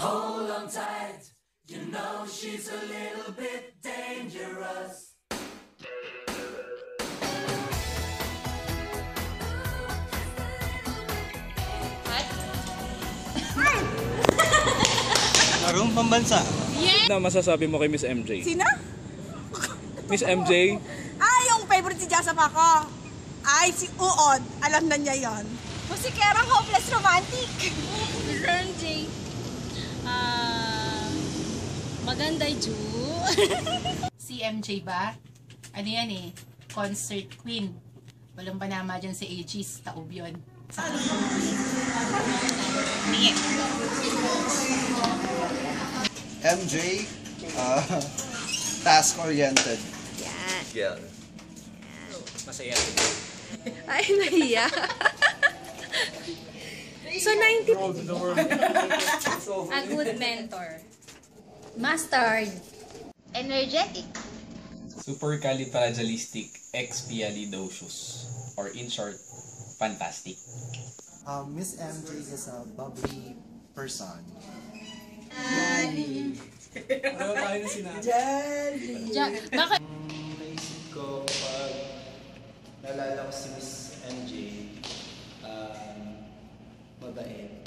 Hold on tight, you know she's a little bit dangerous. Larong pambansa. Yeah. Na masasabi mo kay Miss MJ? Sino? Miss MJ? Yung favorite si Jasa pa ko. Ay, si Uod. Alam na niya yon. Musikerang hopeless romantic. Miss MJ. Maganda Ju. Si MJ ba? Ano yan eh? Concert queen. Walang panama dyan si Aegis. Taob yun. MJ, task-oriented. Yeah. Masaya. Ay, nahiya. So, 90... A good mentor. Mustard. Energetic. Supercalifragilisticexpialidocious, or in short, fantastic. Miss MJ is a bubbly person. Ano tayo na sinabi? Bakit? Naisip ko pag nalala ko si Miss MJ, mabait.